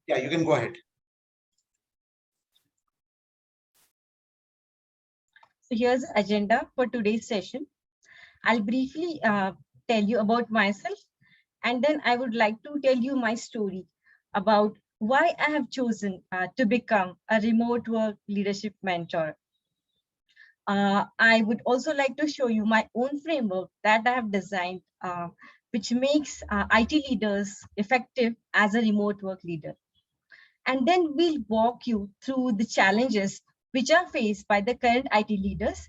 Yeah, you can go ahead. So here's the agenda for today's session. I'll briefly tell you about myself, and then I would like to tell you my story about why I have chosen to become a remote work leadership mentor. I would also like to show you my own framework that I have designed, which makes IT leaders effective as a remote work leader. And then we'll walk you through the challenges which are faced by the current IT leaders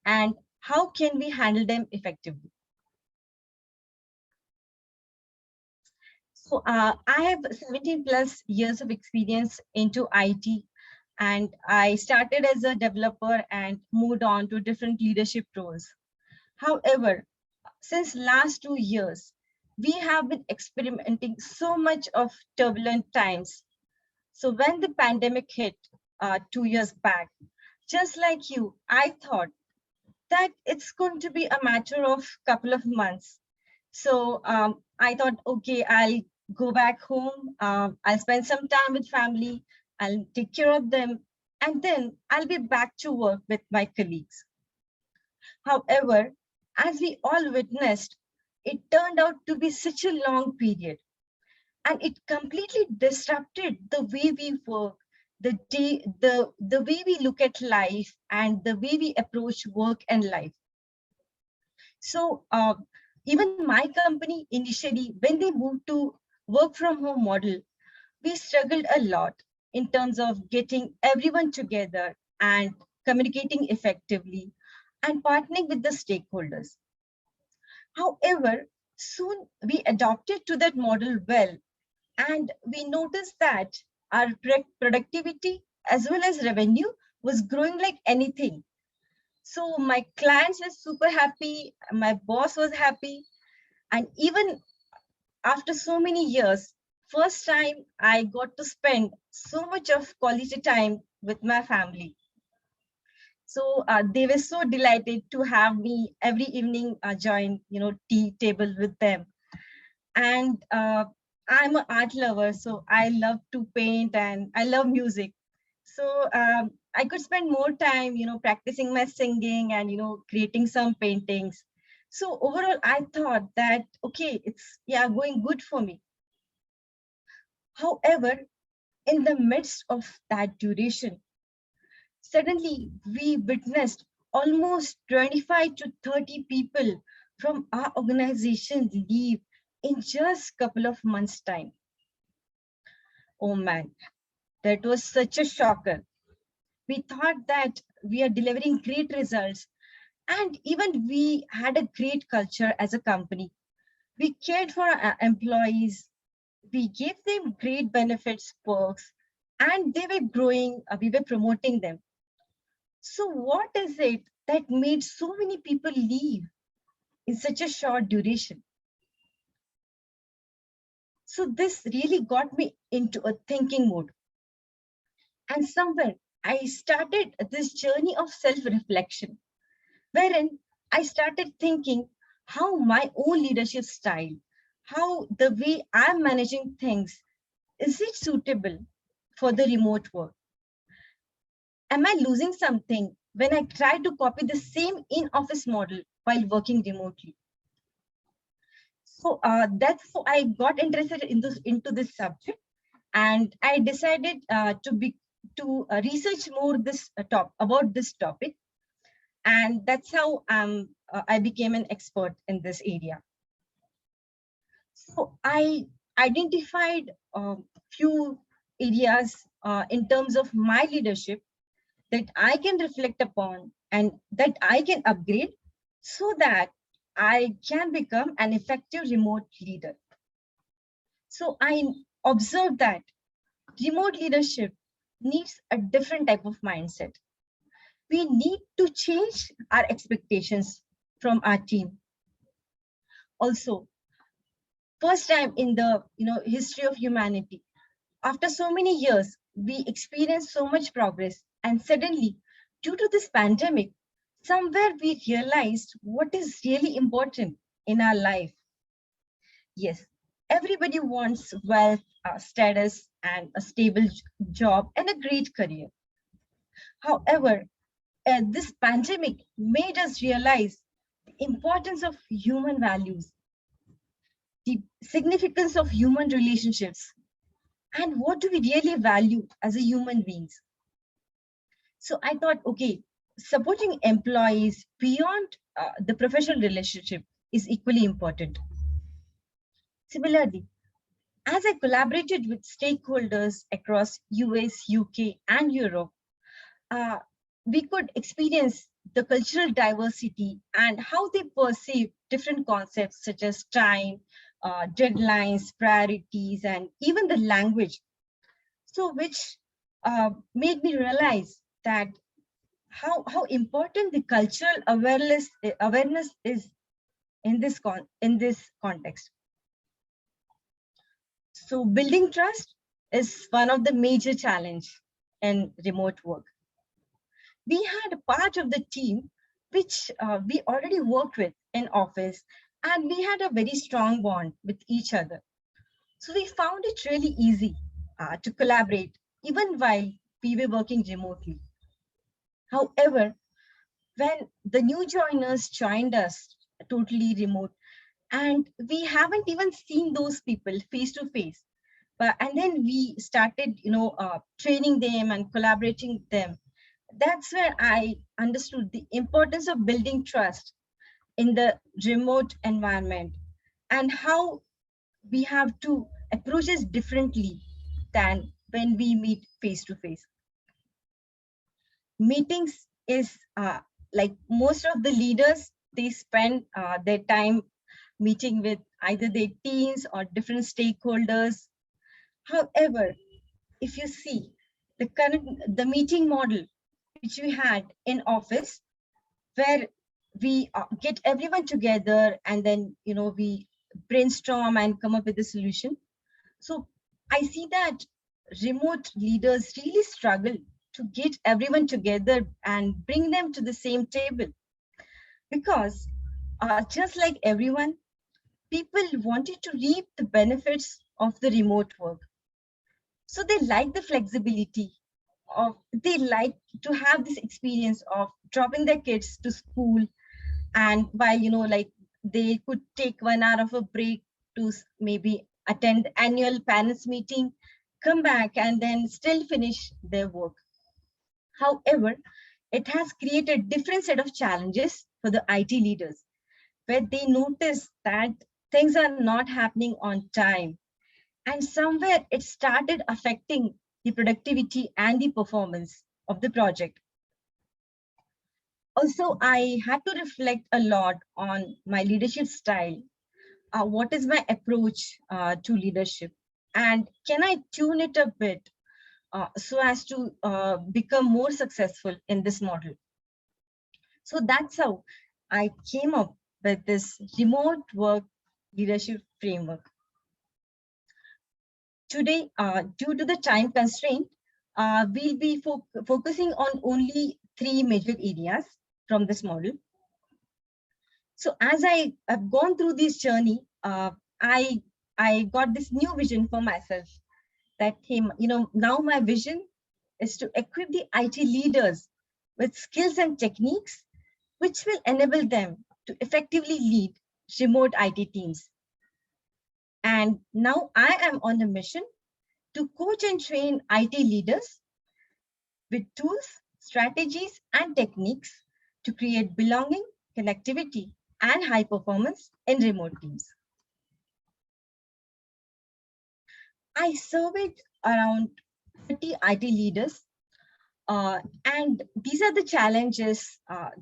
and how can we handle them effectively. So I have 17 plus years of experience into IT, and I started as a developer and moved on to different leadership roles. However, since last 2 years, we have been experimenting so much of turbulent times. So when the pandemic hit 2 years back, just like you, I thought that it's going to be a matter of couple of months. So I thought, okay, I'll go back home. I'll spend some time with family. I'll take care of them. And then I'll be back to work with my colleagues. However, as we all witnessed, it turned out to be such a long period, and it completely disrupted the way we work, the way we look at life, and the way we approach work and life. So even my company initially, when they moved to work from home model, we struggled a lot in terms of getting everyone together and communicating effectively and partnering with the stakeholders. However, soon we adopted to that model well, and we noticed that our productivity as well as revenue was growing like anything. So my clients were super happy, my boss was happy, and even after so many years, first time I got to spend so much of quality time with my family. So they were so delighted to have me every evening join, tea table with them. And I'm an art lover, so I love to paint and I love music. So I could spend more time, practicing my singing and, creating some paintings. So overall, I thought that, okay, it's, yeah, going good for me. However, in the midst of that duration, suddenly we witnessed almost 25 to 30 people from our organization leave in just a couple of months' time. Oh man, that was such a shocker. We thought that we are delivering great results, and even we had a great culture as a company. We cared for our employees, we gave them great benefits, perks, and they were growing, we were promoting them. So what is it that made so many people leave in such a short duration? So this really got me into a thinking mode. And somewhere I started this journey of self-reflection, wherein I started thinking how my own leadership style, how the way I'm managing things, is it suitable for the remote work? Am I losing something when I try to copy the same in-office model while working remotely? So that's how I got interested into this subject, and I decided to research more about this topic, and that's how I became an expert in this area. So I identified a few areas in terms of my leadership that I can reflect upon and that I can upgrade so that I can become an effective remote leader. So I observed that remote leadership needs a different type of mindset. We need to change our expectations from our team. Also, first time in the history of humanity, after so many years, we experienced so much progress, and suddenly, due to this pandemic, somewhere we realized what is really important in our life. Yes, Everybody wants wealth, status, and a stable job and a great career. However, this pandemic made us realize the importance of human values, the significance of human relationships, and what do we really value as a human beings. So I thought, okay, supporting employees beyond the professional relationship is equally important. Similarly, as I collaborated with stakeholders across US, UK, and Europe, uh, we could experience the cultural diversity and how they perceive different concepts such as time, deadlines, priorities, and even the language. So, which made me realize that how important the cultural awareness is in this context. So, building trust is one of the major challenge in remote work. We had a part of the team which we already worked with in office, and we had a very strong bond with each other. So we found it really easy to collaborate even while we were working remotely. However, when the new joiners joined us totally remote, and we haven't even seen those people face to face, but and then we started training them and collaborating with them. That's where I understood the importance of building trust in the remote environment, and how we have to approach this differently than when we meet face to face. Meetings is like most of the leaders, they spend their time meeting with either their teams or different stakeholders. However, if you see the meeting model which we had in office, where we get everyone together and then we brainstorm and come up with a solution. So I see that remote leaders really struggle to get everyone together and bring them to the same table, because just like everyone, people wanted to reap the benefits of the remote work. So they like the flexibility of, they like to have this experience of dropping their kids to school, and while like they could take 1 hour of a break to maybe attend annual parents meeting, come back and then still finish their work. However, it has created different set of challenges for the IT leaders, where they notice that things are not happening on time, and somewhere it started affecting the productivity and the performance of the project. Also, I had to reflect a lot on my leadership style. What is my approach to leadership? And can I tune it a bit so as to become more successful in this model? So that's how I came up with this remote work leadership framework. Today, due to the time constraint, we'll be focusing on only 3 major areas from this model. So as I have gone through this journey, I got this new vision for myself, that now my vision is to equip the IT leaders with skills and techniques which will enable them to effectively lead remote IT teams. And now I am on a mission to coach and train IT leaders with tools, strategies, and techniques to create belonging, connectivity, and high performance in remote teams. I surveyed around 30 IT leaders, and these are the challenges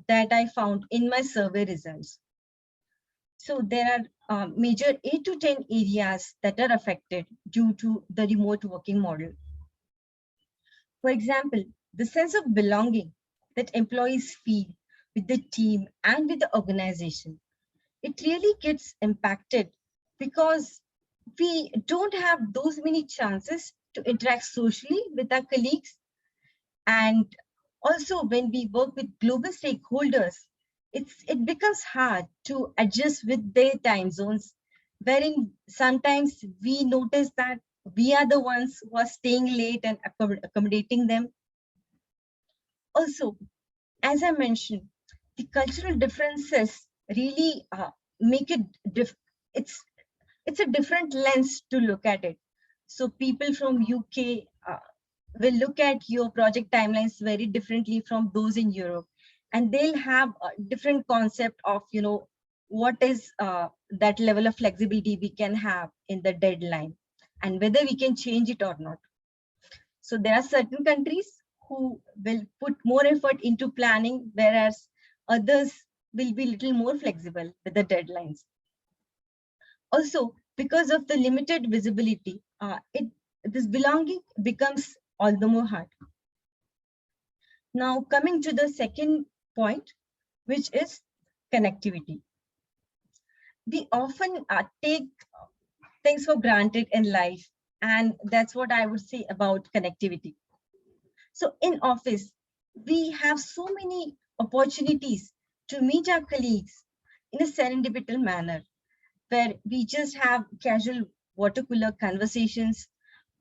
that I found in my survey results. So there are major 8 to 10 areas that are affected due to the remote working model. For example, the sense of belonging that employees feel with the team and with the organization, it really gets impacted because we don't have those many chances to interact socially with our colleagues. And also when we work with global stakeholders, it becomes hard to adjust with their time zones wherein sometimes we notice that we are the ones who are staying late and accommodating them. Also, as I mentioned, the cultural differences really make it it's it's a different lens to look at it. So people from UK will look at your project timelines very differently from those in Europe, and they'll have a different concept of what is that level of flexibility we can have in the deadline and whether we can change it or not. So there are certain countries who will put more effort into planning, whereas others will be little more flexible with the deadlines. Also, because of the limited visibility, this belonging becomes all the more hard. Now, coming to the second point, which is connectivity. We often take things for granted in life, and that's what I would say about connectivity. So in office, we have so many opportunities to meet our colleagues in a serendipitous manner, where we just have casual water cooler conversations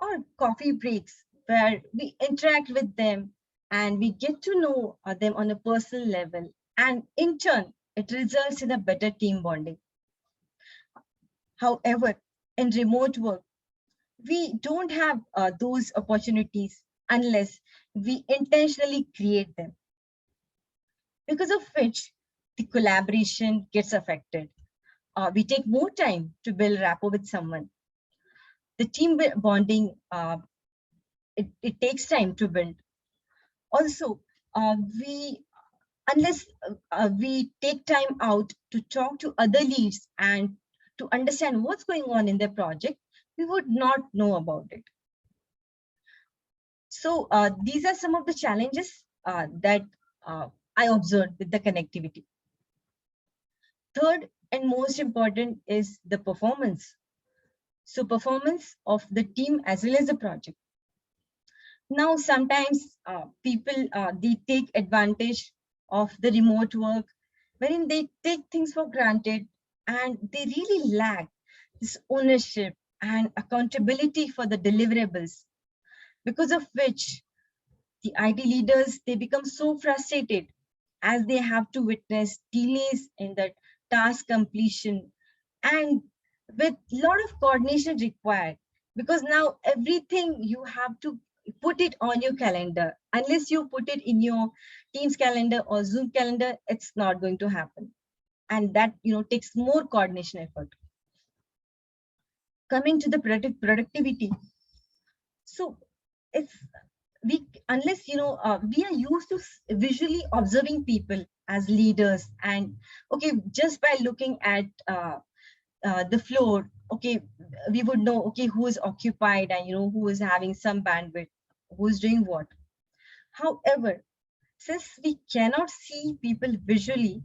or coffee breaks where we interact with them and we get to know them on a personal level. And in turn, it results in a better team bonding. However, in remote work, we don't have those opportunities unless we intentionally create them, because of which the collaboration gets affected. We take more time to build rapport with someone. The team bonding, it takes time to build. Also, we unless we take time out to talk to other leads and to understand what's going on in their project, we would not know about it. So these are some of the challenges that I observed with the connectivity. Third and most important is the performance. So performance of the team as well as the project. Now, sometimes people, they take advantage of the remote work, wherein they take things for granted and they really lack this ownership and accountability for the deliverables, because of which the IT leaders, they become so frustrated as they have to witness delays in the task completion, and with a lot of coordination required, because now everything you have to put it on your calendar. Unless you put it in your Teams calendar or Zoom calendar, it's not going to happen. And that takes more coordination effort. Coming to the productivity. So if we, unless we are used to visually observing people as leaders, and okay, just by looking at the floor, okay, we would know, okay, who is occupied and who is having some bandwidth, who is doing what. However, since we cannot see people visually,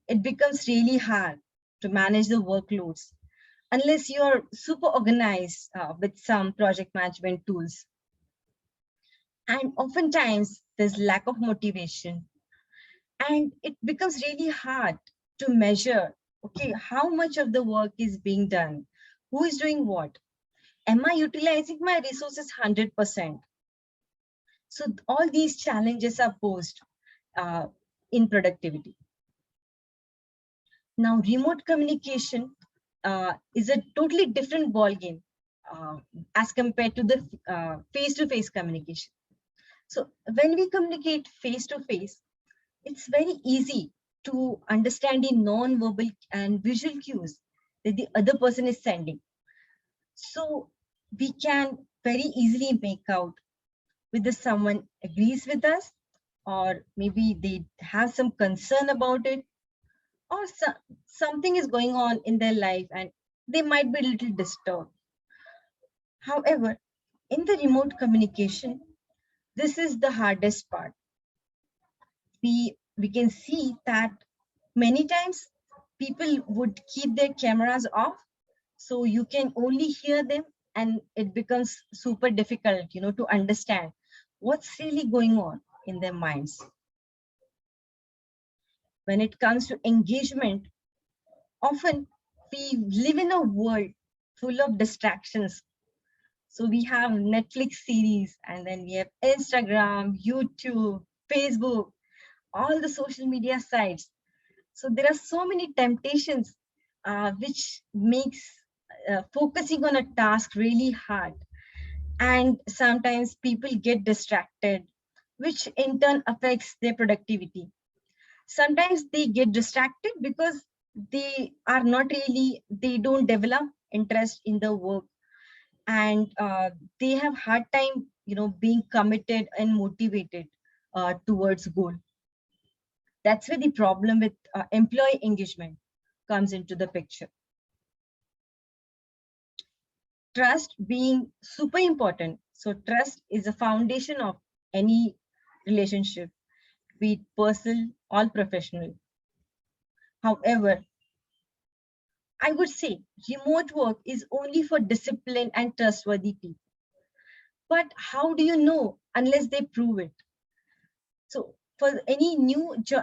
it becomes really hard to manage the workloads unless you're super organized with some project management tools. And oftentimes there's lack of motivation, and it becomes really hard to measure, okay, how much of the work is being done, who is doing what, am I utilizing my resources 100%? So all these challenges are posed in productivity. Now, remote communication is a totally different ballgame as compared to the face-to-face communication. So when we communicate face-to-face, it's very easy to understand the non-verbal and visual cues that the other person is sending. So we can very easily make out whether someone agrees with us, or maybe they have some concern about it, or something is going on in their life and they might be a little disturbed. However, in the remote communication, this is the hardest part. We can see that many times people would keep their cameras off, so you can only hear them, and it becomes super difficult to understand what's really going on in their minds. When it comes to engagement, often We live in a world full of distractions. So we have Netflix series, and then we have Instagram, YouTube, Facebook, all the social media sites. So there are so many temptations, which makes focusing on a task really hard. And sometimes people get distracted, which in turn affects their productivity. Sometimes they get distracted because they don't develop interest in the work, and they have hard time, being committed and motivated towards goal. That's where the problem with employee engagement comes into the picture. Trust being super important. So trust is a foundation of any relationship, be it personal or professional. However, I would say remote work is only for disciplined and trustworthy people. But how do you know unless they prove it? So for any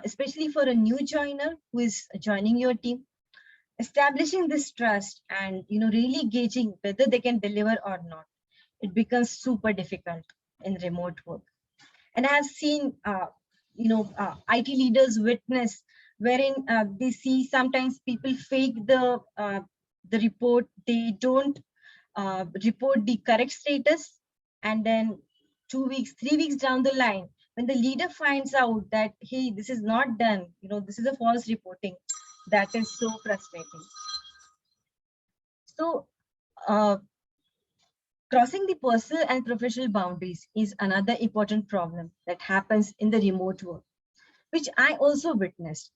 especially for a new joiner who is joining your team, establishing this trust and really gauging whether they can deliver or not, it becomes super difficult in remote work. And I have seen IT leaders witness wherein they see sometimes people fake the report. They don't report the correct status, and then 2 weeks, 3 weeks down the line, when the leader finds out that, hey, this is not done, this is a false reporting, that is so frustrating. So uh, crossing the personal and professional boundaries is another important problem that happens in the remote work, which I also witnessed.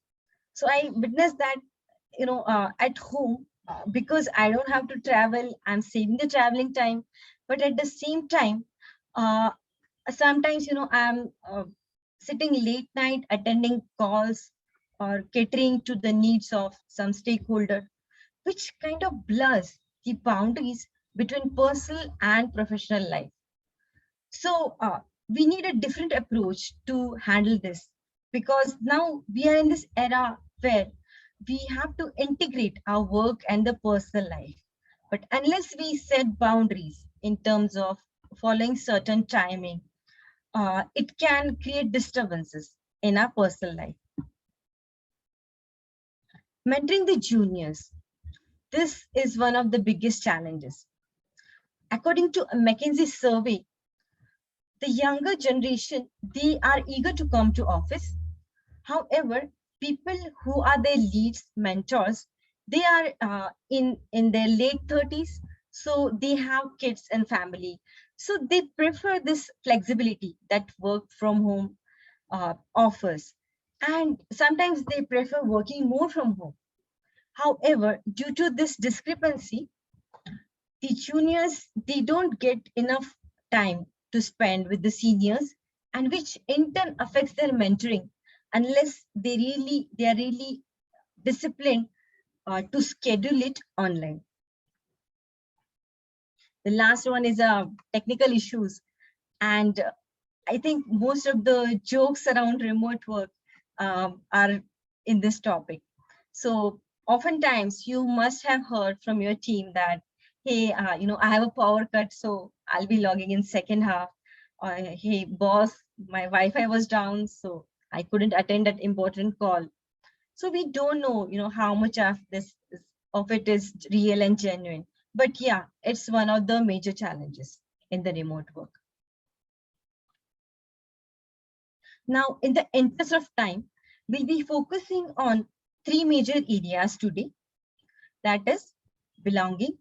So I witnessed that, at home, because I don't have to travel, I'm saving the traveling time. But at the same time, uh, sometimes, I'm sitting late night attending calls or catering to the needs of some stakeholder, which kind of blurs the boundaries between personal and professional life. So we need a different approach to handle this, because now we are in this era where we have to integrate our work and the personal life. But unless we set boundaries in terms of following certain timing, it can create disturbances in our personal life. Mentoring the juniors. This is one of the biggest challenges. According to a McKinsey survey, the younger generation, they are eager to come to office. However, people who are their leads, mentors, they are in their late 30s, so they have kids and family. So they prefer this flexibility that work from home offers. And sometimes they prefer working more from home. However, due to this discrepancy, the juniors, they don't get enough time to spend with the seniors, and which in turn affects their mentoring unless they are really disciplined to schedule it online. The last one is technical issues, and I think most of the jokes around remote work are in this topic. So oftentimes you must have heard from your team that, hey, I have a power cut, so I'll be logging in second half. Or, hey, boss, my Wi-Fi was down, so I couldn't attend that important call. So we don't know, how much of it is real and genuine. But yeah, it's one of the major challenges in the remote work. Now, in the interest of time, we'll be focusing on three major areas today. That is belonging,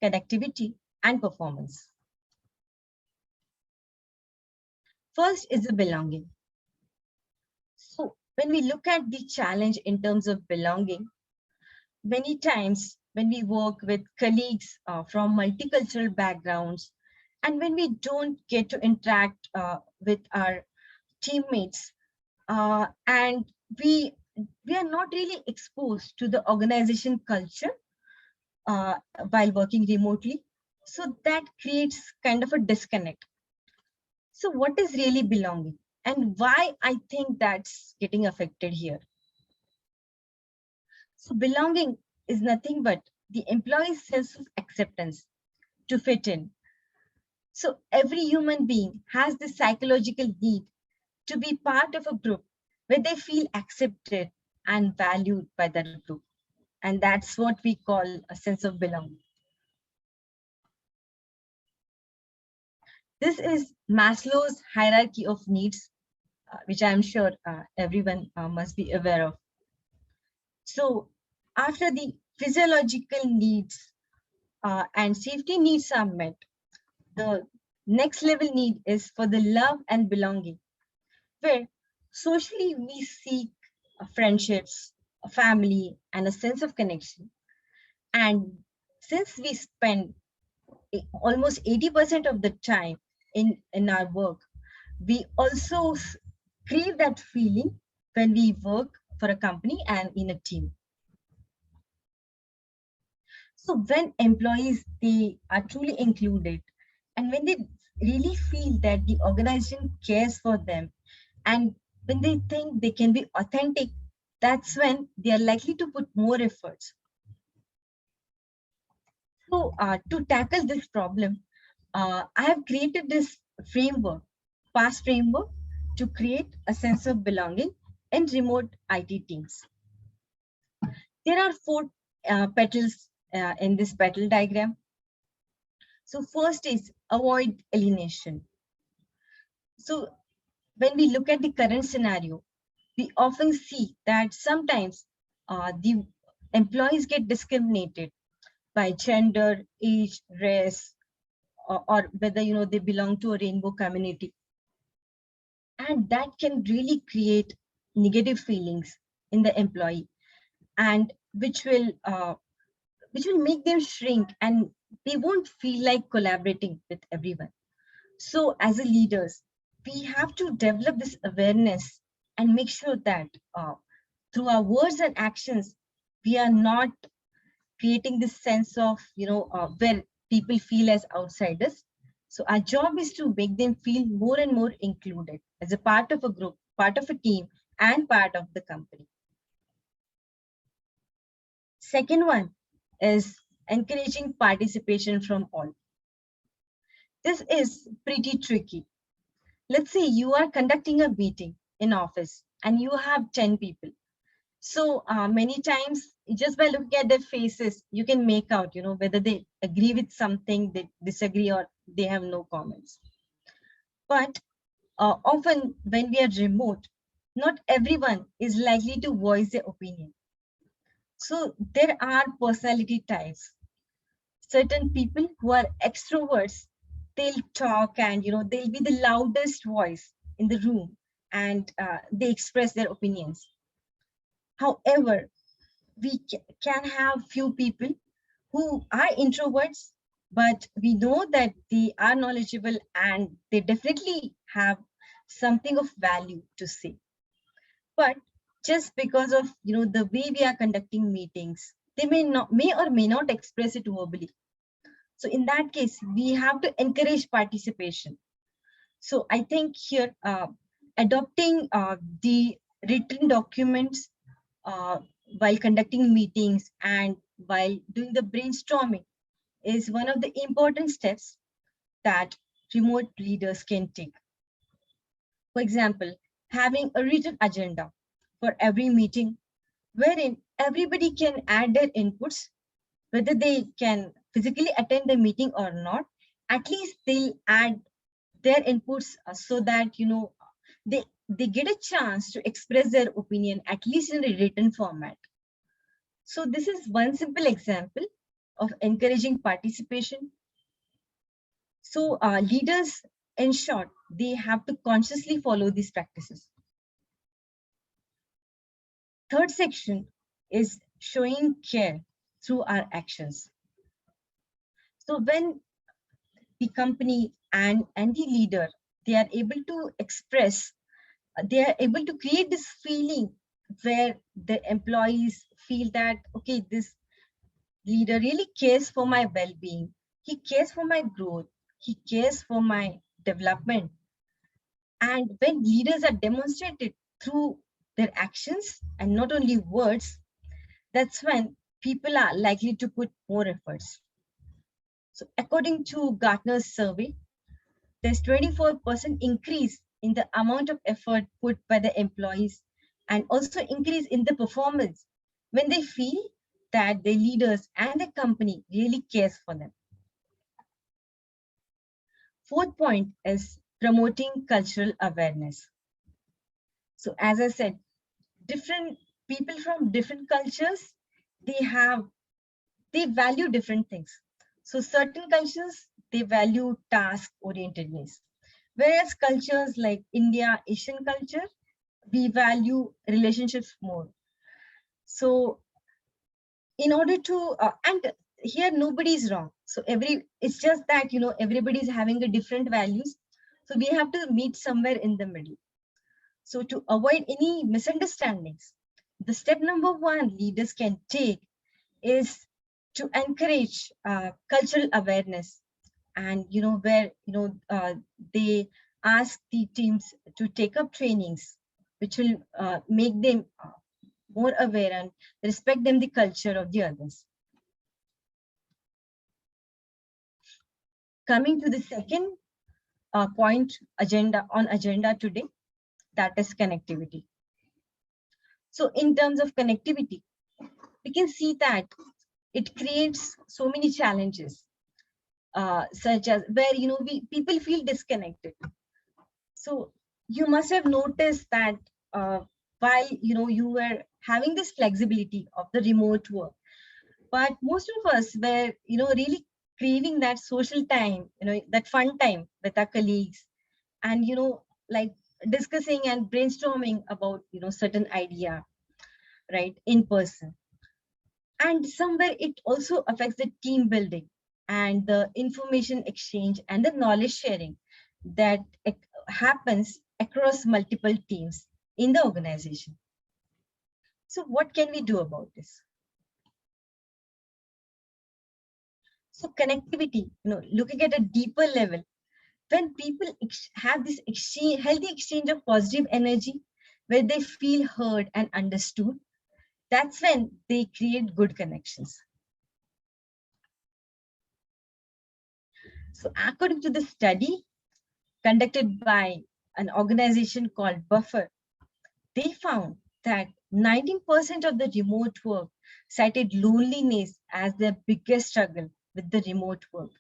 connectivity, and performance. First is the belonging. So when we look at the challenge in terms of belonging, many times when we work with colleagues from multicultural backgrounds, and when we don't get to interact with our teammates, and we are not really exposed to the organization culture while working remotely, so that creates kind of a disconnect. So what is really belonging, and why I think that's getting affected here? So belonging is nothing but the employee's sense of acceptance to fit in. So every human being has the psychological need to be part of a group where they feel accepted and valued by that group. And that's what we call a sense of belonging. This is Maslow's hierarchy of needs, which I'm sure everyone must be aware of. So after the physiological needs and safety needs are met, the next level need is for the love and belonging, where socially we seek friendships, a family, and a sense of connection. And since we spend almost 80% of the time in our work, we also crave that feeling when we work for a company and in a team. So when employees, they are truly included, and when they really feel that the organization cares for them, and when they think they can be authentic, that's when they are likely to put more efforts. So to tackle this problem, I have created this framework, PASS framework, to create a sense of belonging in remote IT teams. There are four petals in this petal diagram. So first is avoid alienation. So when we look at the current scenario, we often see that sometimes the employees get discriminated by gender, age, race, or whether they belong to a rainbow community, and that can really create negative feelings in the employee, and which will make them shrink, and they won't feel like collaborating with everyone. So as a leaders, we have to develop this awareness and make sure that through our words and actions, we are not creating this sense of where people feel as outsiders. So our job is to make them feel more and more included as a part of a group, part of a team, and part of the company. Second one is encouraging participation from all. This is pretty tricky. Let's say you are conducting a meeting in office and you have 10 people. So many times, just by looking at their faces, you can make out, whether they agree with something, they disagree, or they have no comments. But often when we are remote, not everyone is likely to voice their opinion. So there are personality types. Certain people who are extroverts, they'll talk, and they'll be the loudest voice in the room, and they express their opinions. However, we can have few people who are introverts, but we know that they are knowledgeable and they definitely have something of value to say. But just because of the way we are conducting meetings, they may or may not express it verbally. So in that case, we have to encourage participation. So I think here, adopting the written documents while conducting meetings and while doing the brainstorming is one of the important steps that remote leaders can take. For example, having a written agenda for every meeting wherein everybody can add their inputs, whether they can physically attend the meeting or not, at least they'll add their inputs so that they get a chance to express their opinion, at least in a written format. So this is one simple example of encouraging participation. So leaders, in short, they have to consciously follow these practices. Third section is showing care through our actions. So when the company and the leader, they are able to express, they are able to create this feeling where the employees feel that, okay, this leader really cares for my well-being. He cares for my growth. He cares for my development. And when leaders are demonstrated through their actions and not only words, that's when people are likely to put more efforts. So according to Gartner's survey, there's 24% increase in the amount of effort put by the employees and also increase in the performance when they feel that their leaders and the company really cares for them. Fourth point is promoting cultural awareness. So as I said, different people from different cultures, they value different things. So certain cultures, they value task orientedness. Whereas cultures like India, Asian culture, we value relationships more. So in order to, and here nobody is wrong. So it's just that, everybody is having a different values. So we have to meet somewhere in the middle. So to avoid any misunderstandings, the step number one leaders can take is to encourage cultural awareness, and where they ask the teams to take up trainings which will make them more aware and respect them the culture of the others. Coming to the second point agenda today, that is connectivity. So in terms of connectivity, we can see that it creates so many challenges, such as where people feel disconnected. So you must have noticed that while you were having this flexibility of the remote work, but most of us were really craving that social time, that fun time with our colleagues, and like discussing and brainstorming about certain idea, right, in person. And somewhere it also affects the team building and the information exchange and the knowledge sharing that happens across multiple teams in the organization. So what can we do about this? So connectivity, looking at a deeper level, when people have this healthy exchange of positive energy, where they feel heard and understood, that's when they create good connections. So according to the study conducted by an organization called Buffer, they found that 19% of the remote work cited loneliness as their biggest struggle with the remote work.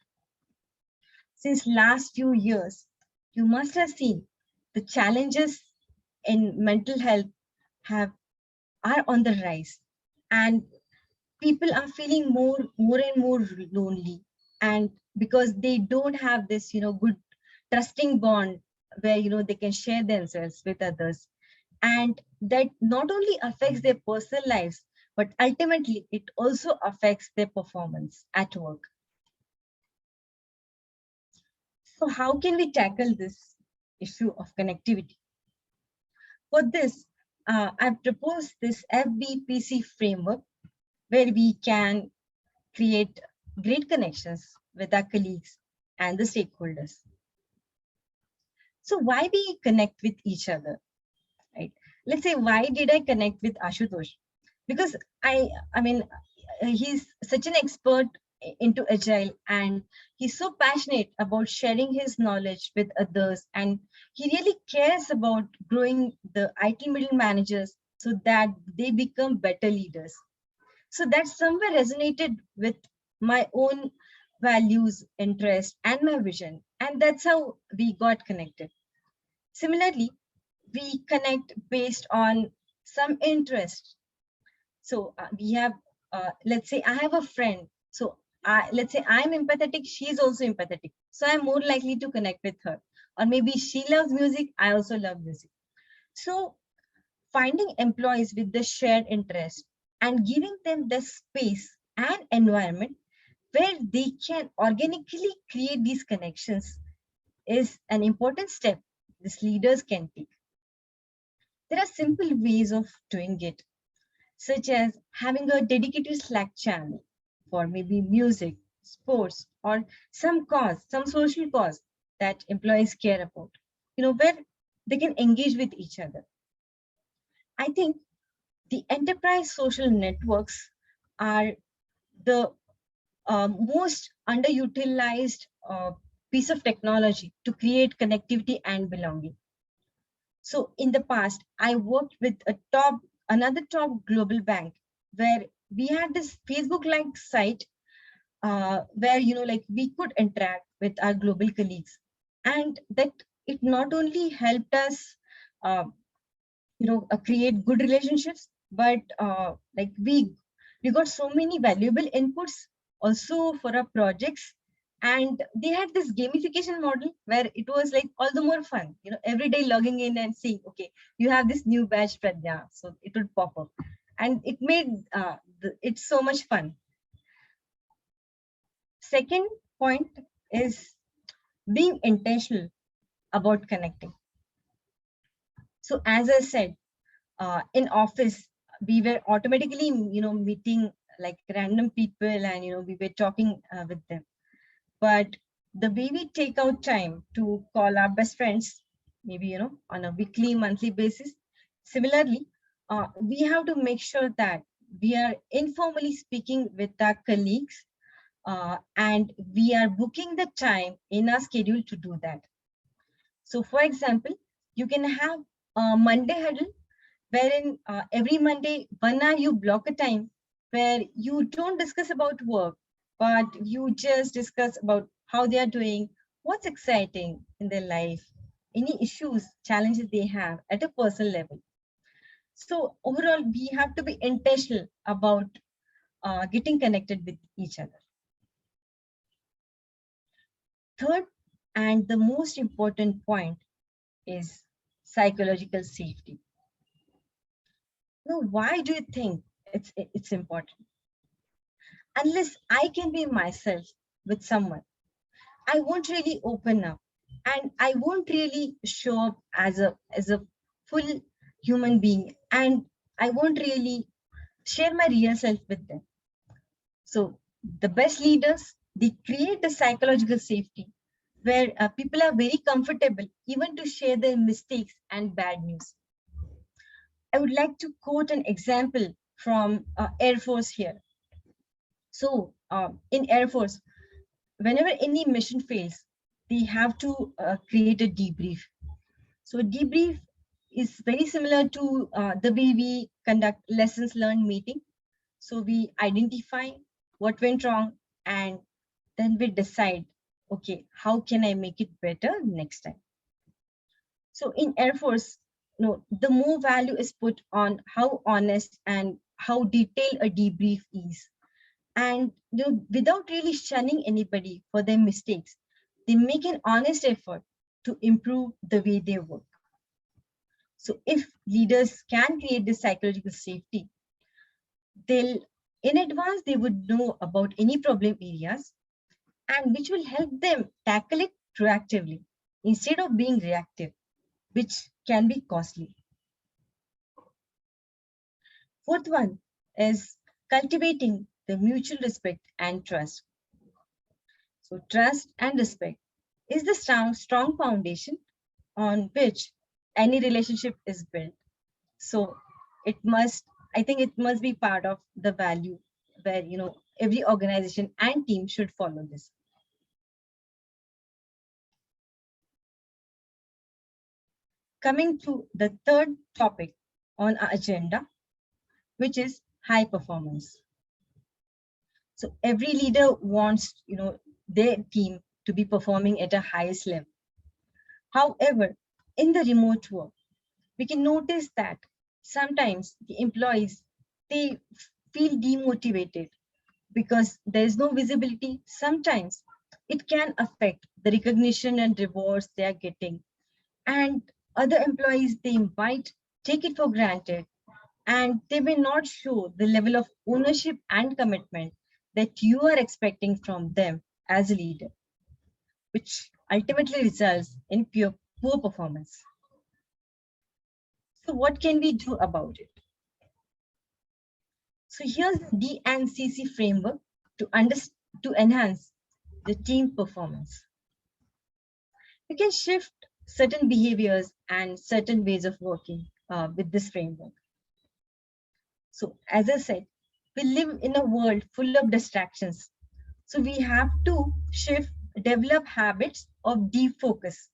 Since last few years, you must have seen the challenges in mental health are on the rise, and people are feeling more and more lonely, and because they don't have this good trusting bond where they can share themselves with others, and that not only affects their personal lives, but ultimately it also affects their performance at work. So how can we tackle this issue of connectivity? For this, I've proposed this FBPC framework where we can create great connections with our colleagues and the stakeholders. So why we connect with each other, right? Let's say, why did I connect with Ashutosh? Because I mean, he's such an expert into agile, and he's so passionate about sharing his knowledge with others, and he really cares about growing the IT middle managers so that they become better leaders. So that somewhere resonated with my own values, interest, and my vision, and that's how we got connected. Similarly, we connect based on some interest. So we have, let's say I have a friend. So let's say I'm empathetic, she's also empathetic. So I'm more likely to connect with her. Or maybe she loves music, I also love music. So finding employees with the shared interest and giving them the space and environment where they can organically create these connections is an important step these leaders can take. There are simple ways of doing it, such as having a dedicated Slack channel for maybe music, sports, or some social cause that employees care about, where they can engage with each other. I think the enterprise social networks are the most underutilized piece of technology to create connectivity and belonging. So in the past, I worked with another top global bank where we had this Facebook-like site where like we could interact with our global colleagues, and that it not only helped us uh, create good relationships, but like we got so many valuable inputs also for our projects. And they had this gamification model where it was like all the more fun, every day logging in and seeing, okay, you have this new badge, Pradnya, so it would pop up, and it made it so much fun. Second point is being intentional about connecting. So as I said, in office, we were automatically, meeting like random people, and, we were talking with them. But the way we take out time to call our best friends, maybe, on a weekly, monthly basis, similarly, we have to make sure that we are informally speaking with our colleagues, and we are booking the time in our schedule to do that. So for example, you can have a Monday huddle wherein every Monday, 1 hour you block a time where you don't discuss about work, but you just discuss about how they are doing, what's exciting in their life, any issues, challenges they have at a personal level. So overall, we have to be intentional about getting connected with each other. Third, and the most important point, is psychological safety. Now, why do you think it's important? Unless I can be myself with someone, I won't really open up, and I won't really show up as a full human being, and I won't really share my real self with them. So the best leaders, they create the psychological safety where people are very comfortable even to share their mistakes and bad news. I would like to quote an example from Air Force here. So in Air Force, whenever any mission fails, they have to create a debrief. So debrief is very similar to the way we conduct lessons learned meeting. So we identify what went wrong, and then we decide, okay, how can I make it better next time? So in Air Force, the more value is put on how honest and how detailed a debrief is. And without really shunning anybody for their mistakes, they make an honest effort to improve the way they work. So if leaders can create this psychological safety, they'll in advance they would know about any problem areas, and which will help them tackle it proactively instead of being reactive, which can be costly. Fourth one is cultivating the mutual respect and trust. So trust and respect is the strong foundation on which any relationship is built. So I think it must be part of the value where, every organization and team should follow this. Coming to the third topic on our agenda, which is high performance. So every leader wants, their team to be performing at a highest level. However, in the remote work, we can notice that sometimes the employees, they feel demotivated because there is no visibility. Sometimes it can affect the recognition and rewards they are getting. And other employees, they might take it for granted, and they may not show the level of ownership and commitment that you are expecting from them as a leader, which ultimately results in poor performance. So what can we do about it? So here's the D&CC framework to enhance the team performance. You can shift certain behaviors and certain ways of working with this framework. So as I said, we live in a world full of distractions. So we have to develop habits of deep focus,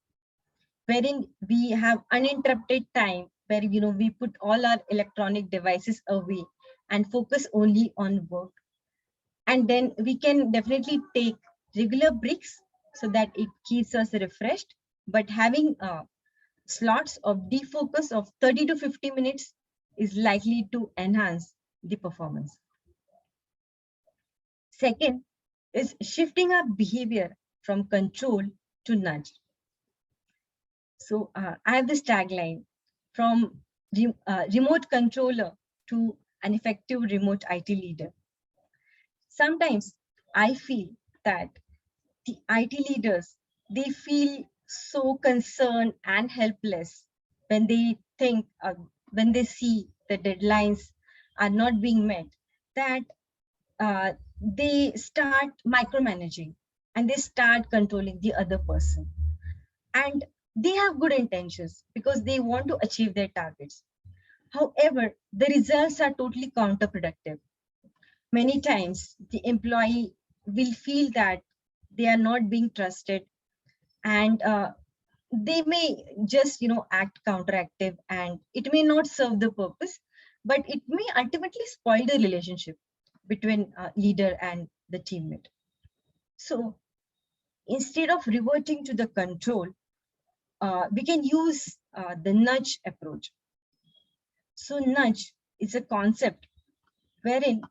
wherein we have uninterrupted time, where we put all our electronic devices away and focus only on work. And then we can definitely take regular breaks so that it keeps us refreshed. But having slots of defocus of 30 to 50 minutes is likely to enhance the performance. Second is shifting our behavior from control to nudge. So I have this tagline: from remote controller to an effective remote IT leader. Sometimes I feel that the IT leaders, they feel so concerned and helpless when they think, when they see the deadlines are not being met, that they start micromanaging and they start controlling the other person. And they have good intentions because they want to achieve their targets. However, the results are totally counterproductive. Many times the employee will feel that they are not being trusted, and they may just act counteractive, and it may not serve the purpose, but it may ultimately spoil the relationship between leader and the teammate. So instead of reverting to the control, we can use the nudge approach. So nudge is a concept wherein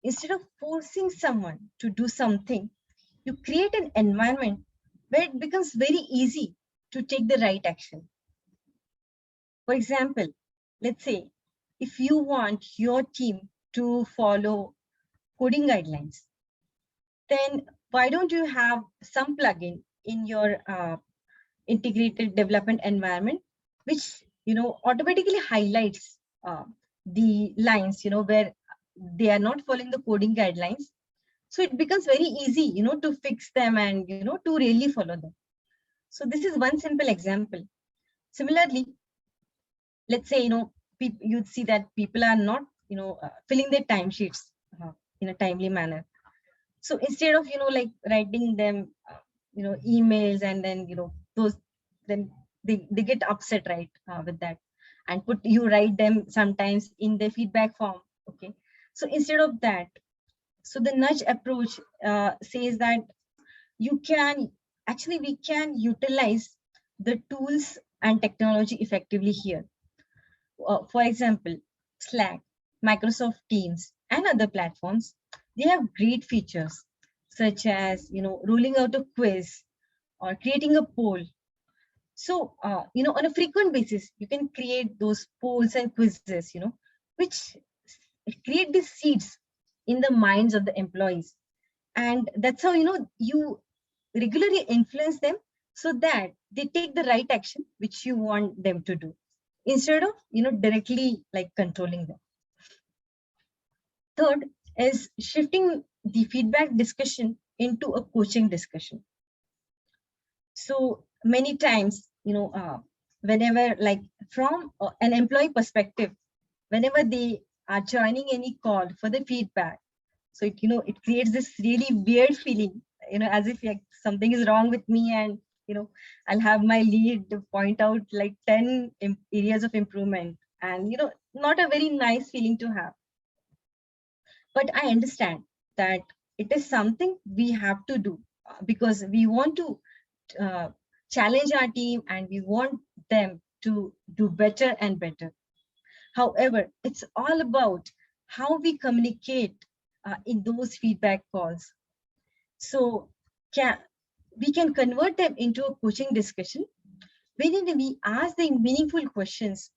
instead of forcing someone to do something, you create an environment where it becomes very easy to take the right action. For example, let's say if you want your team to follow coding guidelines, then why don't you have some plugin in your integrated development environment, which automatically highlights the lines where they are not following the coding guidelines. So it becomes very easy to fix them and to really follow them. So this is one simple example. Similarly, let's say you'd see that people are not filling their timesheets in a timely manner. So instead of like writing them emails, and then those, then they get upset, right, with that, and you write them sometimes in the feedback form. Okay, so instead of that, so the nudge approach says that we can utilize the tools and technology effectively here. For example, Slack, Microsoft Teams, and other platforms, they have great features such as rolling out a quiz or creating a poll. So on a frequent basis, you can create those polls and quizzes, which create these seeds in the minds of the employees, and that's how you regularly influence them so that they take the right action which you want them to do, instead of directly like controlling them. Third is shifting the feedback discussion into a coaching discussion. So many times whenever, like, from an employee perspective, whenever they are joining any call for the feedback, so it creates this really weird feeling, as if like something is wrong with me, and I'll have my lead to point out like 10 areas of improvement, and not a very nice feeling to have. But I understand that it is something we have to do because we want to challenge our team and we want them to do better and better. However, it's all about how we communicate in those feedback calls. So we can convert them into a coaching discussion wherein we ask them meaningful questions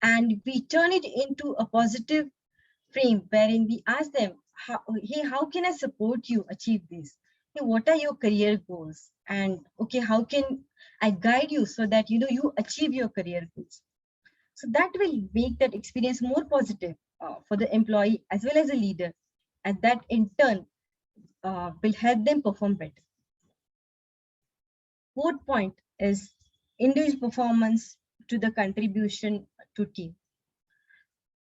and we turn it into a positive frame wherein we ask them, hey, how can I support you achieve this? Hey, what are your career goals? And okay, how can I guide you so that you achieve your career goals? So that will make that experience more positive for the employee as well as a leader, and that in turn will help them perform better. Fourth point is individual performance to the contribution to team.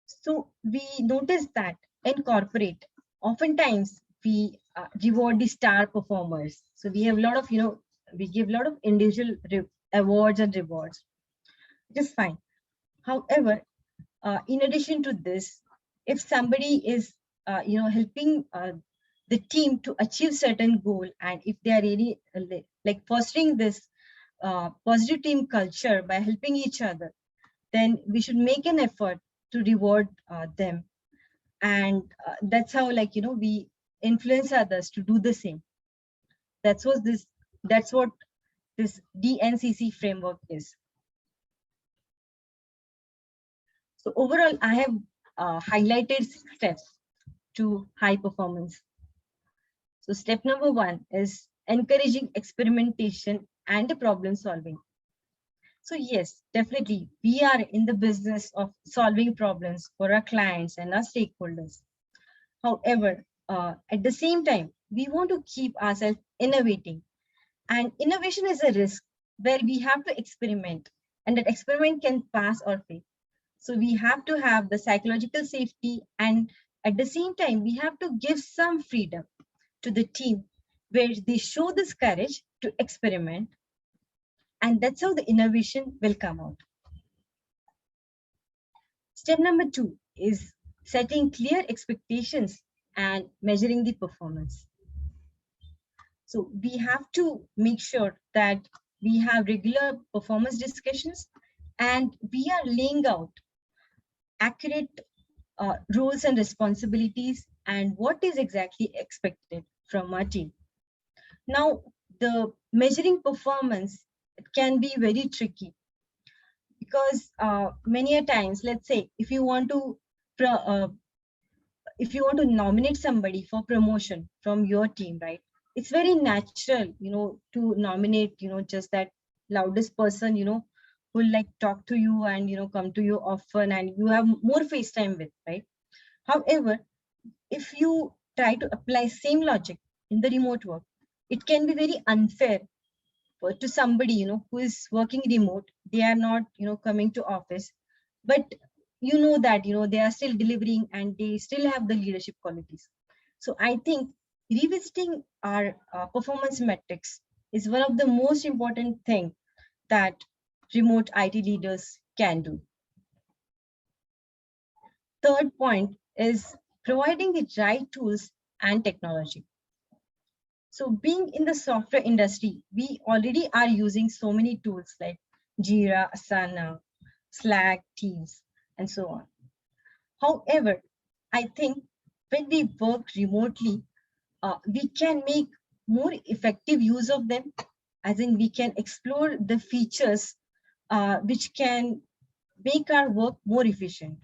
So we noticed that in corporate, oftentimes we reward the star performers. So we have a lot of, we give a lot of individual awards and rewards, which is fine. However, in addition to this, if somebody is, helping the team to achieve certain goal, and if they are really like fostering this positive team culture by helping each other, then we should make an effort to reward them. And that's how, like, we influence others to do the same. That's what this DNCC framework is. So overall, I have highlighted 6 steps to high performance. So step number 1 is encouraging experimentation and problem solving. So yes, definitely, we are in the business of solving problems for our clients and our stakeholders. However, at the same time, we want to keep ourselves innovating. And innovation is a risk where we have to experiment, and that experiment can pass or fail. So we have to have the psychological safety, and at the same time, we have to give some freedom to the team where they show this courage to experiment. And that's how the innovation will come out. Step number 2 is setting clear expectations and measuring the performance. So we have to make sure that we have regular performance discussions, and we are laying out accurate roles and responsibilities and what is exactly expected from our team. Now, the measuring performance can be very tricky, because many a times, let's say, if you want to nominate somebody for promotion from your team, right? It's very natural, to nominate, just that loudest person, who will like talk to you and, come to you often and you have more face time with, right? However, if you try to apply same logic in the remote work, it can be very unfair to somebody, who is working remote. They are not, coming to office, but that, they are still delivering and they still have the leadership qualities. So I think revisiting our performance metrics is one of the most important thing that remote IT leaders can do. Third point is providing the right tools and technology. So being in the software industry, we already are using so many tools like Jira, Asana, Slack, Teams, and so on. However, I think when we work remotely, we can make more effective use of them, as in we can explore the features which can make our work more efficient.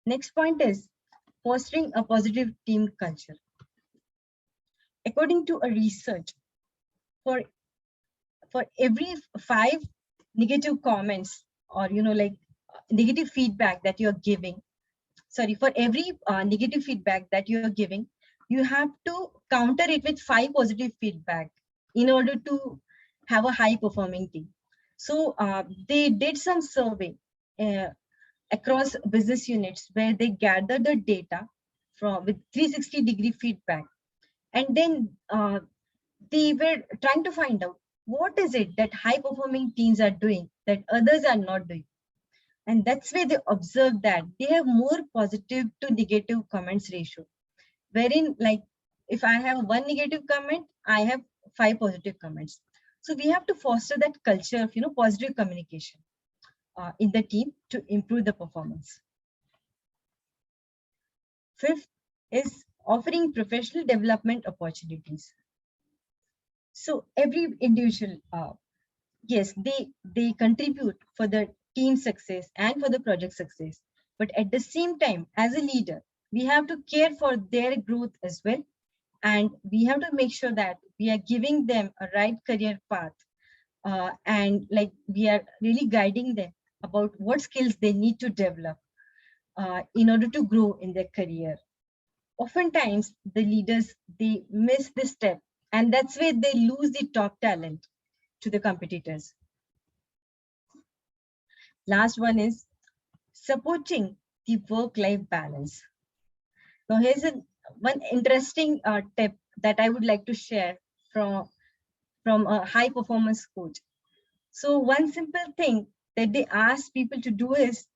Next point is fostering a positive team culture. According to a research, for every 5 negative comments or negative feedback that you're giving, for every negative feedback that you're giving, you have to counter it with 5 positive feedback in order to have a high performing team. So they did some survey across business units where they gathered the data with 360-degree feedback, and then they were trying to find out what is it that high performing teams are doing that others are not doing. And that's where they observed that they have more positive to negative comments ratio, wherein, like, if I have 1 negative comment, I have 5 positive comments. So we have to foster that culture of positive communication in the team to improve the performance. Fifth is offering professional development opportunities. So every individual, yes, they contribute for the team success and for the project success. But at the same time, as a leader, we have to care for their growth as well. And we have to make sure that we are giving them a right career path. And like we are really guiding them about what skills they need to develop in order to grow in their career. Oftentimes, the leaders, they miss this step, and that's where they lose the top talent to the competitors. Last one is supporting the work-life balance. Now, here's one interesting tip that I would like to share from a high performance coach. So one simple thing that they ask people to do is,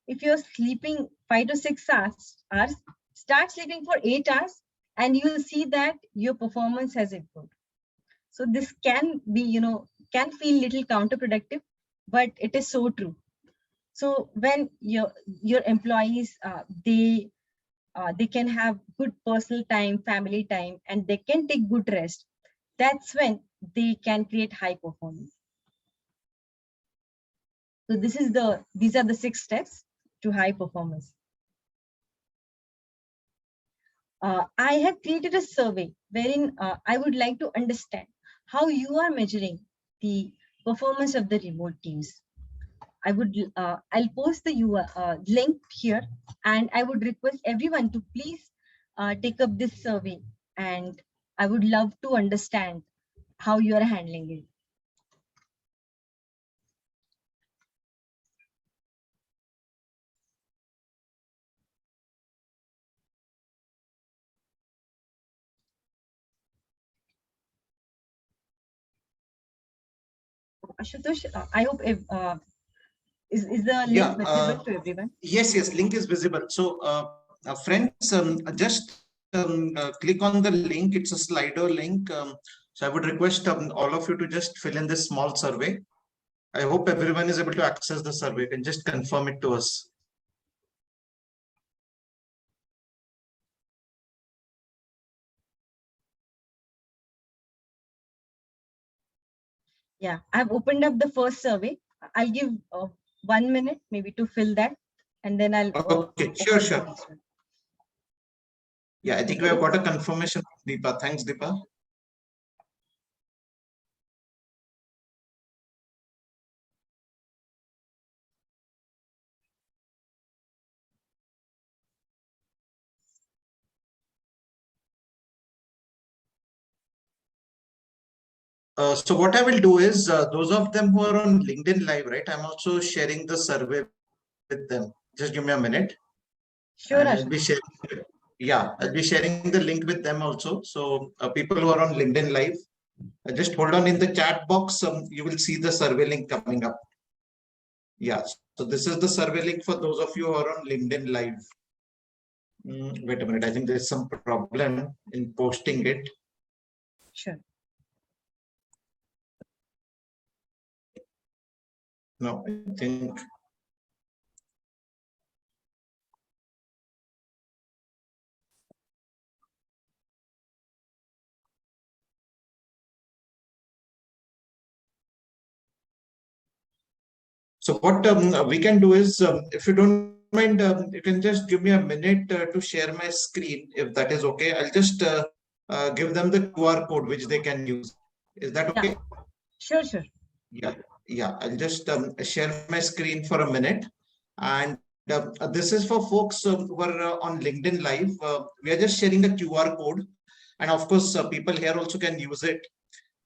if you're sleeping 5 to 6 hours, start sleeping for 8 hours, and you'll see that your performance has improved. So this can be, can feel little counterproductive, but it is so true. So when your employees, they can have good personal time, family time, and they can take good rest, that's when they can create high performance. So these are the 6 steps to high performance. I have created a survey wherein I would like to understand how you are measuring the performance of the remote teams. I'll post the link here, and I would request everyone to please take up this survey, and I would love to understand how you are handling it. Ashutosh, I hope is the link visible to everyone? Yes, link is visible. So friends, just click on the link. It's a Slido link. So I would request all of you to just fill in this small survey. I hope everyone is able to access the survey. You can just confirm it to us. Yeah, I've opened up the first survey. I'll give 1 minute maybe to fill that, and then I'll okay, sure. Yeah, I think we have got a confirmation from Deepa. Thanks, Deepa. So what I will do is, those of them who are on LinkedIn Live, right? I'm also sharing the survey with them. Just give me a minute. Sure, and I'll be sharing. Yeah, I'll be sharing the link with them also. So people who are on LinkedIn Live, just hold on in the chat box. You will see the survey link coming up. Yeah, so this is the survey link for those of you who are on LinkedIn Live. Wait a minute, I think there's some problem in posting it. Sure. No, I think. So what we can do is, if you don't mind, you can just give me a minute to share my screen, if that is okay. I'll just give them the QR code which they can use. Is that okay? Yeah. Sure. Yeah. I'll just share my screen for a minute. And this is for folks who are on LinkedIn Live. We are just sharing the QR code. And of course, people here also can use it.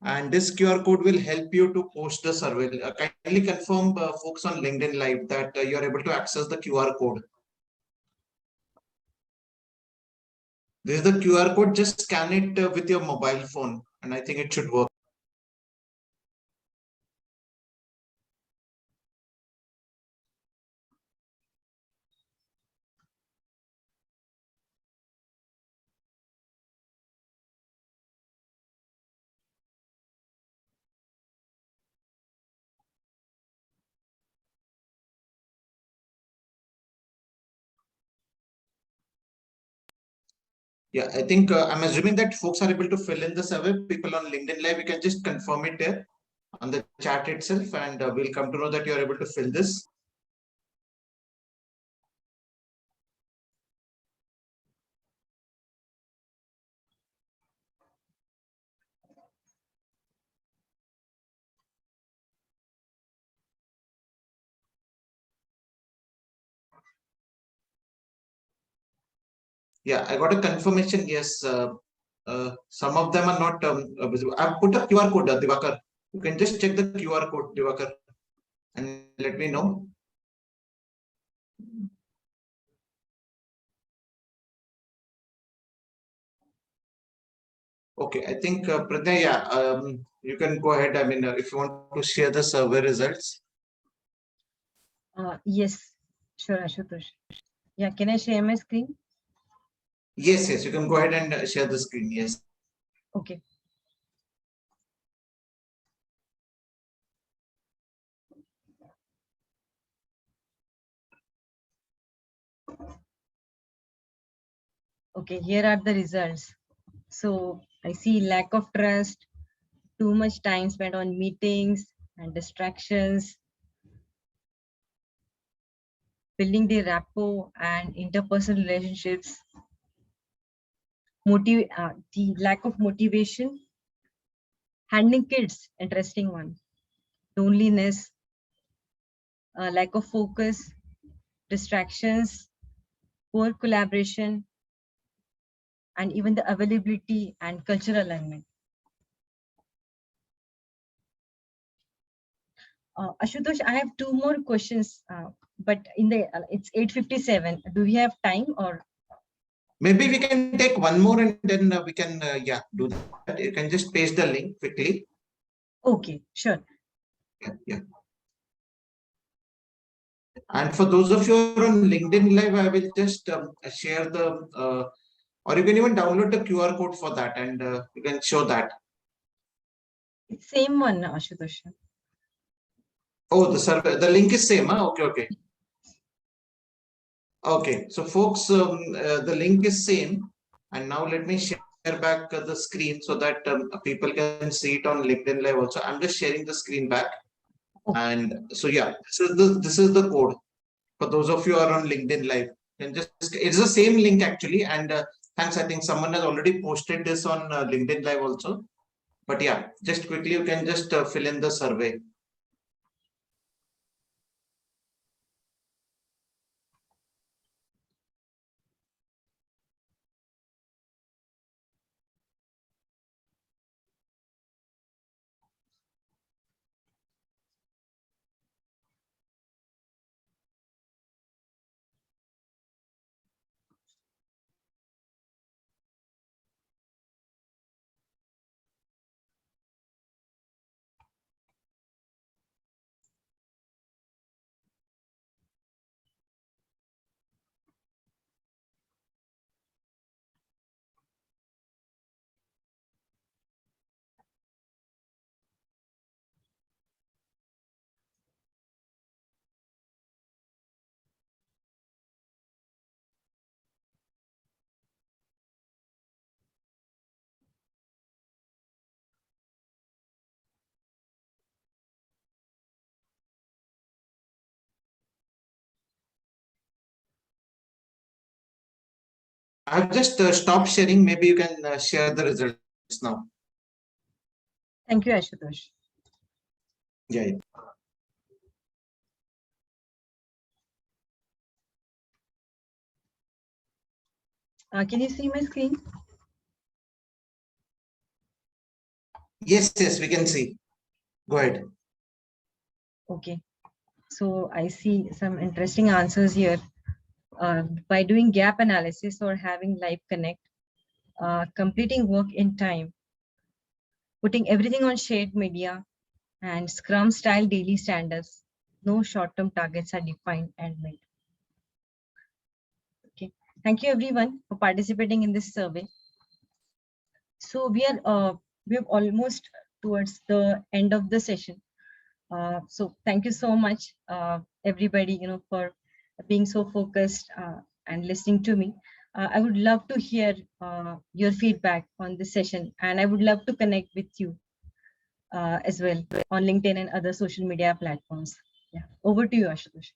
And this QR code will help you to post the survey. Kindly confirm, folks on LinkedIn Live, that you are able to access the QR code. This is the QR code. Just scan it with your mobile phone, and I think it should work. Yeah, I think I'm assuming that folks are able to fill in the survey. People on LinkedIn Live, you can just confirm it there on the chat itself, and we'll come to know that you are able to fill this. Yeah, I got a confirmation. Yes, some of them are not visible. I've put a QR code, Divakar. You can just check the QR code, Divakar, and let me know. Okay, I think Pradnya, yeah, you can go ahead. I mean, if you want to share the survey results. Yes, sure, Ashutosh. Yeah, can I share my screen? Yes, yes, you can go ahead and share the screen. Yes. Okay. Okay, here are the results. So I see lack of trust, too much time spent on meetings and distractions, building the rapport and interpersonal relationships, the lack of motivation, handling kids, interesting one, loneliness, lack of focus, distractions, poor collaboration, and even the availability and cultural alignment. Ashutosh, I have two more questions, but it's 8:57. Do we have time or? Maybe we can take one more and then we can, yeah, do that. You can just paste the link quickly. Okay, sure. Yeah, yeah. And for those of you who are on LinkedIn Live, I will just share the, or you can even download the QR code for that and you can show that. It's same one, Ashutosh. Oh, the survey, the link is same. Huh? Okay, okay. Okay, so folks, the link is same. And now let me share back the screen so that people can see it on LinkedIn Live also. I'm just sharing the screen back. Okay. And so, yeah, so this is the code for those of you who are on LinkedIn Live. And just it's the same link actually. And thanks, I think someone has already posted this on LinkedIn Live also. But yeah, just quickly, you can just fill in the survey. I've just stopped sharing. Maybe you can share the results now. Thank you, Ashutosh. Yeah. Can you see my screen? Yes, yes, we can see. Go ahead. Okay. So I see some interesting answers here. By doing gap analysis or having live connect, completing work in time, putting everything on shared media, and Scrum style daily standards, no short-term targets are defined and met. Okay. Thank you everyone for participating in this survey. So we're almost towards the end of the session. So thank you so much, everybody, for being so focused and listening to me. I would love to hear your feedback on this session, and I would love to connect with you as well on LinkedIn and other social media platforms. Yeah, over to you, Ashutosh.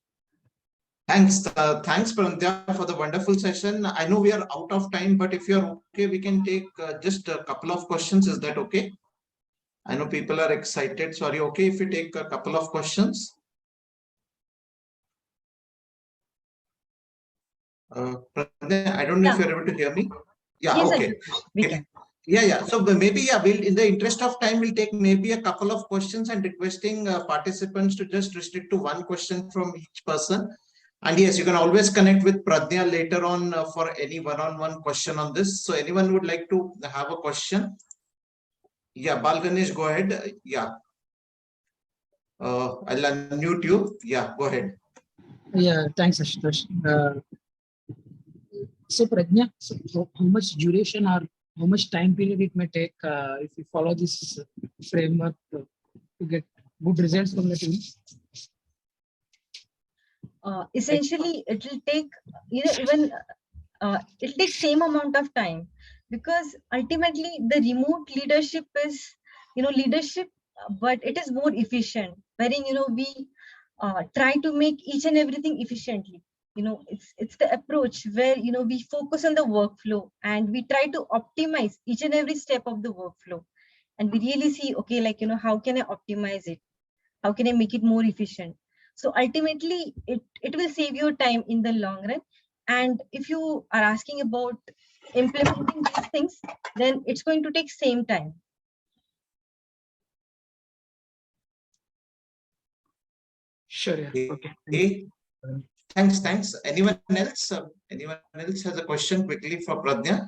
Thanks, Pradnya, for the wonderful session. I know we are out of time, but if you're okay, we can take just a couple of questions. Is that okay? I know people are excited. So are you okay if we take a couple of questions? Pradnya, I don't know if you're able to hear me. Yeah, Yes, okay. Ashutosh, we can. Yeah, yeah. So maybe, yeah, we'll, in the interest of time, we'll take maybe a couple of questions and requesting participants to just restrict to one question from each person. And yes, you can always connect with Pradnya later on for any one-on-one question on this. So anyone would like to have a question? Yeah, Bal Ganesh, go ahead. Yeah. I'll unmute you. Yeah, go ahead. Yeah, thanks, Ashutosh. So, Pradnya, so how much duration or how much time period it may take if you follow this framework to get good results from the team? Essentially, it will take even it'll take same amount of time, because ultimately the remote leadership is leadership, but it is more efficient, wherein we try to make each and everything efficiently. It's the approach where we focus on the workflow and we try to optimize each and every step of the workflow, and we really see, okay, like how can I optimize it, how can I make it more efficient. So ultimately it will save your time in the long run. And if you are asking about implementing these things, then it's going to take same time. Sure. Yeah. Okay. Okay. Thanks. Anyone else? Anyone else has a question quickly for Pradnya?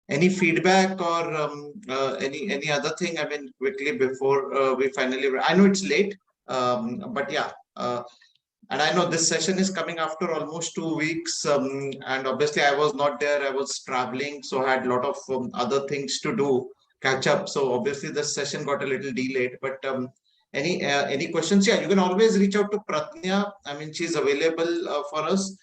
Any feedback or any other thing? I mean, quickly before we finally. I know it's late, but yeah. And I know this session is coming after almost 2 weeks, and obviously I was not there. I was traveling, so I had a lot of other things to do, catch up. So obviously this session got a little delayed. But any questions? Yeah, you can always reach out to Pradnya. I mean, she's available for us.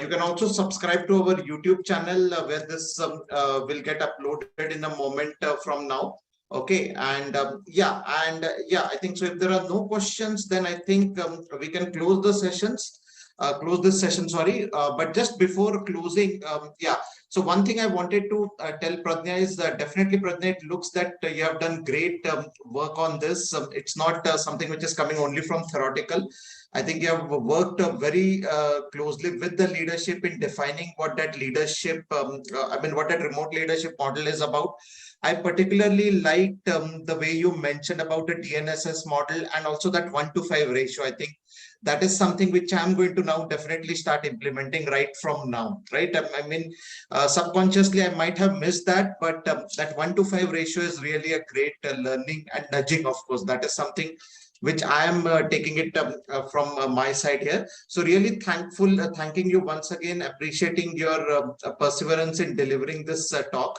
You can also subscribe to our YouTube channel where this will get uploaded in a moment from now. Okay, and yeah, I think so. If there are no questions, then I think we can close the sessions. Close this session, sorry. But just before closing, yeah. So one thing I wanted to tell Pradnya is definitely, Pradnya, it looks that you have done great work on this. It's not something which is coming only from theoretical. I think you have worked very closely with the leadership in defining what that leadership, what that remote leadership model is about. I particularly liked the way you mentioned about the DNSS model and also that 1:5 ratio. I think that is something which I'm going to now definitely start implementing right from now, right? I mean, subconsciously, I might have missed that, but that 1:5 ratio is really a great learning and nudging, of course. That is something which I am taking it from my side here. So really thanking you once again, appreciating your perseverance in delivering this talk.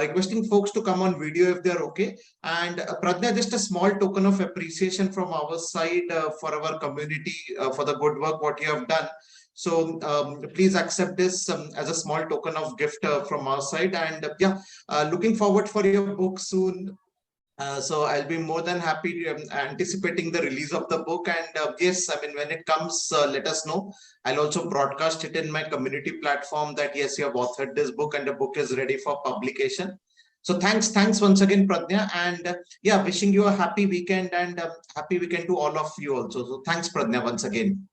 Requesting folks to come on video if they're okay. And Pradnya, just a small token of appreciation from our side for our community for the good work what you have done. So please accept this as a small token of gift from our side. And yeah, looking forward for your book soon. So I'll be more than happy anticipating the release of the book. And yes, I mean, when it comes, let us know. I'll also broadcast it in my community platform that yes, you have authored this book and the book is ready for publication. So thanks once again, Pradnya. And yeah, wishing you a happy weekend and happy weekend to all of you also. So thanks, Pradnya, once again.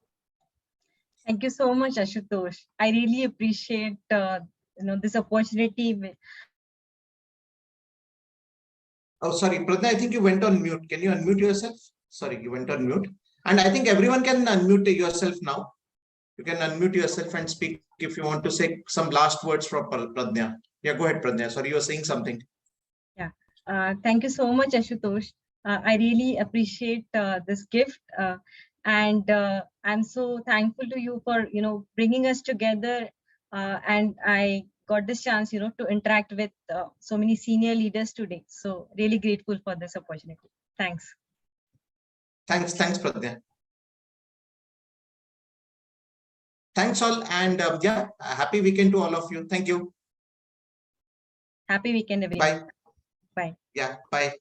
Thank you so much, Ashutosh. I really appreciate this opportunity. Oh, sorry, Pradnya, I think you went on mute. Can you unmute yourself? Sorry, you went on mute. And I think everyone can unmute yourself now. You can unmute yourself and speak if you want to say some last words from Pradnya. Yeah, go ahead, Pradnya. Sorry, you were saying something. Yeah. Thank you so much, Ashutosh. I really appreciate this gift. And I'm so thankful to you for, bringing us together. And I got this chance, to interact with so many senior leaders today. So really grateful for this opportunity. Thanks. Thanks, Pradnya. Thanks all. And yeah, happy weekend to all of you. Thank you. Happy weekend, everyone. Bye. Bye. Yeah, bye.